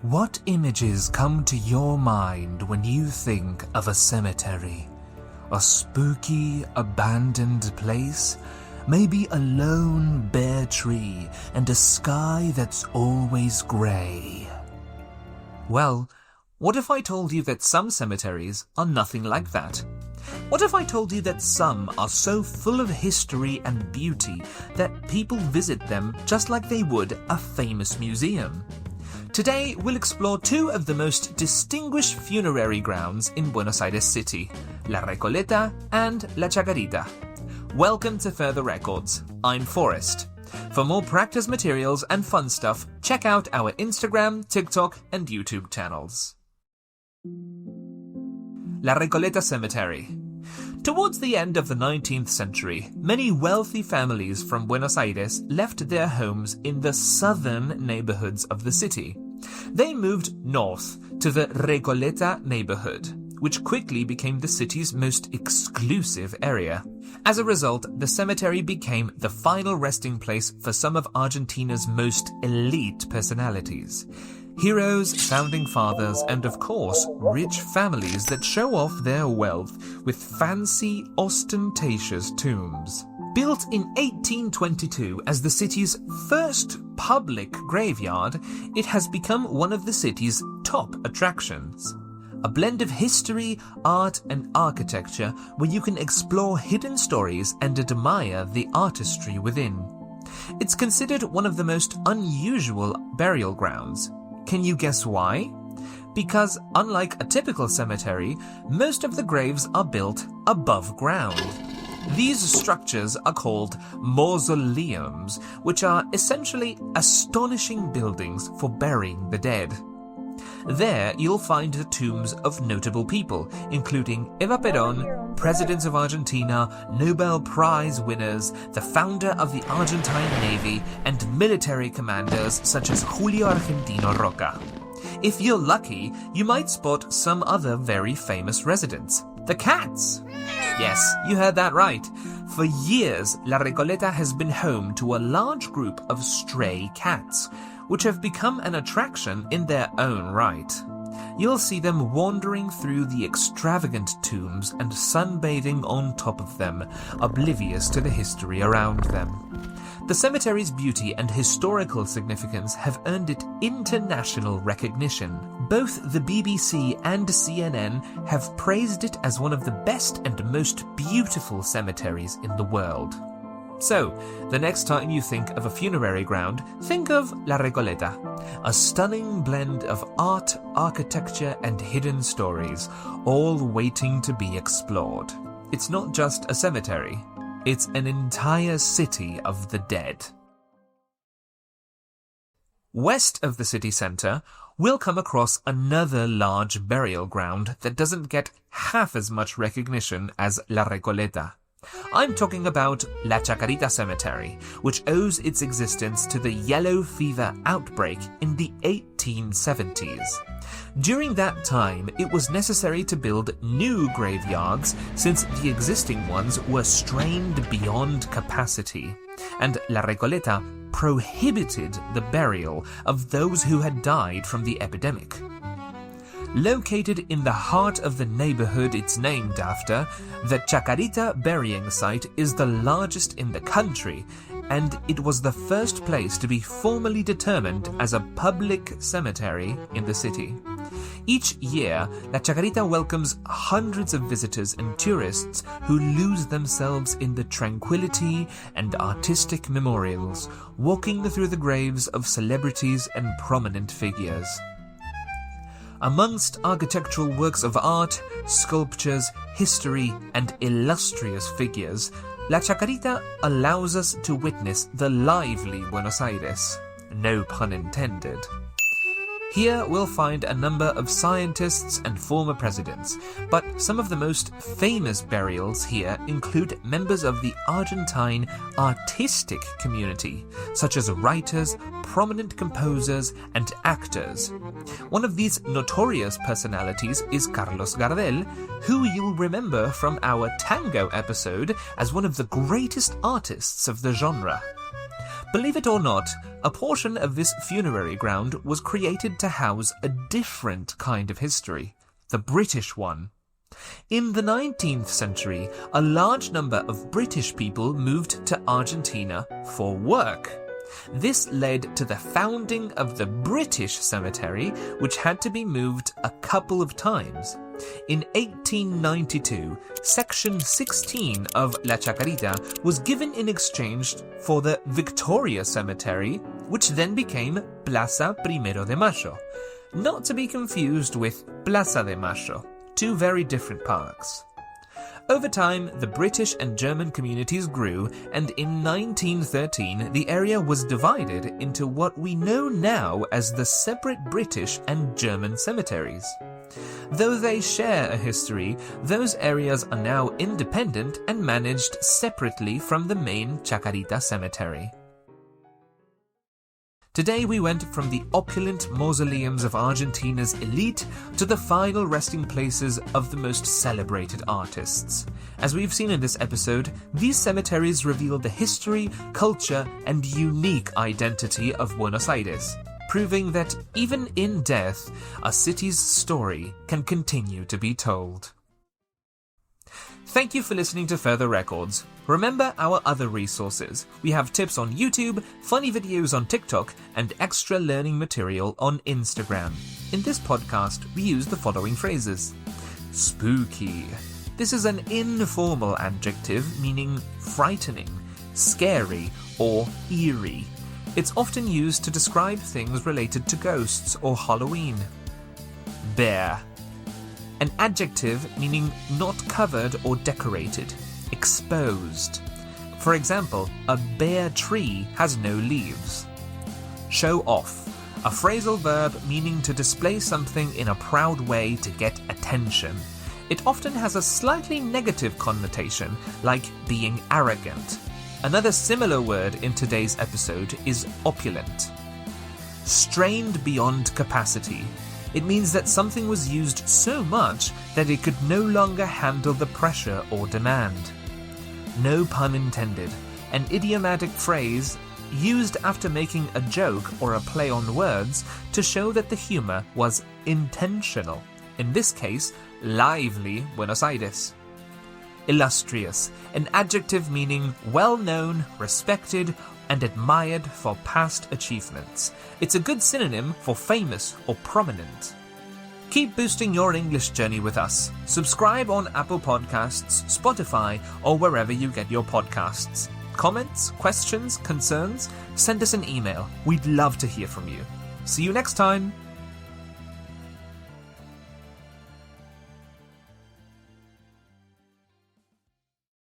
What images come to your mind when you think of a cemetery? A spooky, abandoned place? Maybe a lone, bare tree and a sky that's always grey? Well, what if I told you that some cemeteries are nothing like that? What if I told you that some are so full of history and beauty that people visit them just like they would a famous museum? Today, we'll explore two of the most distinguished funerary grounds in Buenos Aires city, La Recoleta and La Chacarita. Welcome to Further Records. I'm Forrest. For more practice materials and fun stuff, check out our Instagram, TikTok, and YouTube channels. La Recoleta Cemetery. Towards the end of the 19th century, many wealthy families from Buenos Aires left their homes in the southern neighborhoods of the city. They moved north to the Recoleta neighborhood, which quickly became the city's most exclusive area. As a result, the cemetery became the final resting place for some of Argentina's most elite personalities. Heroes, founding fathers, and of course, rich families that show off their wealth with fancy, ostentatious tombs. Built in 1822 as the city's first public graveyard, it has become one of the city's top attractions. A blend of history, art, and architecture where you can explore hidden stories and admire the artistry within. It's considered one of the most unusual burial grounds. Can you guess why? Because unlike a typical cemetery, most of the graves are built above ground. These structures are called mausoleums, which are essentially astonishing buildings for burying the dead. There you'll find the tombs of notable people, including Eva Perón, presidents of Argentina, Nobel Prize winners, the founder of the Argentine Navy, and military commanders such as Julio Argentino Roca. If you're lucky, you might spot some other very famous residents, the cats. Yes, you heard that right. For years, La Recoleta has been home to a large group of stray cats, which have become an attraction in their own right. You'll see them wandering through the extravagant tombs and sunbathing on top of them, oblivious to the history around them. The cemetery's beauty and historical significance have earned it international recognition. Both the BBC and CNN have praised it as one of the best and most beautiful cemeteries in the world. So, the next time you think of a funerary ground, think of La Recoleta, a stunning blend of art, architecture, and hidden stories, all waiting to be explored. It's not just a cemetery, it's an entire city of the dead. West of the city centre, we'll come across another large burial ground that doesn't get half as much recognition as La Recoleta. I'm talking about La Chacarita Cemetery, which owes its existence to the yellow fever outbreak in the 1870s. During that time, it was necessary to build new graveyards since the existing ones were strained beyond capacity, and La Recoleta prohibited the burial of those who had died from the epidemic. Located in the heart of the neighborhood it's named after, the Chacarita burying site is the largest in the country, and it was the first place to be formally determined as a public cemetery in the city. Each year, La Chacarita welcomes hundreds of visitors and tourists who lose themselves in the tranquility and artistic memorials, walking through the graves of celebrities and prominent figures. Amongst architectural works of art, sculptures, history, and illustrious figures, La Chacarita allows us to witness the lively Buenos Aires. No pun intended. Here we'll find a number of scientists and former presidents, but some of the most famous burials here include members of the Argentine artistic community, such as writers, prominent composers, and actors. One of these notorious personalities is Carlos Gardel, who you'll remember from our tango episode as one of the greatest artists of the genre. Believe it or not, a portion of this funerary ground was created to house a different kind of history, the British one. In the 19th century, a large number of British people moved to Argentina for work. This led to the founding of the British Cemetery, which had to be moved a couple of times. In 1892, Section 16 of La Chacarita was given in exchange for the Victoria Cemetery, which then became Plaza Primero de Mayo, not to be confused with Plaza de Mayo, two very different parks. Over time, the British and German communities grew, and in 1913 the area was divided into what we know now as the separate British and German cemeteries. Though they share a history, those areas are now independent and managed separately from the main Chacarita cemetery. Today we went from the opulent mausoleums of Argentina's elite to the final resting places of the most celebrated artists. As we've seen in this episode, these cemeteries reveal the history, culture, and unique identity of Buenos Aires, proving that even in death, a city's story can continue to be told. Thank you for listening to Further Records. Remember our other resources. We have tips on YouTube, funny videos on TikTok, and extra learning material on Instagram. In this podcast, we use the following phrases. Spooky. This is an informal adjective meaning frightening, scary, or eerie. It's often used to describe things related to ghosts or Halloween. Bare. An adjective meaning not covered or decorated, exposed. For example, a bare tree has no leaves. Show off. A phrasal verb meaning to display something in a proud way to get attention. It often has a slightly negative connotation, like being arrogant. Another similar word in today's episode is opulent. Strained beyond capacity. It means that something was used so much that it could no longer handle the pressure or demand. No pun intended. An idiomatic phrase used after making a joke or a play on words to show that the humor was intentional. In this case, lively Buenos Aires. Illustrious. An adjective meaning well-known, respected, and admired for past achievements. It's a good synonym for famous or prominent. Keep boosting your English journey with us. Subscribe on Apple Podcasts, Spotify, or wherever you get your podcasts. Comments, questions, concerns? Send us an email. We'd love to hear from you. See you next time.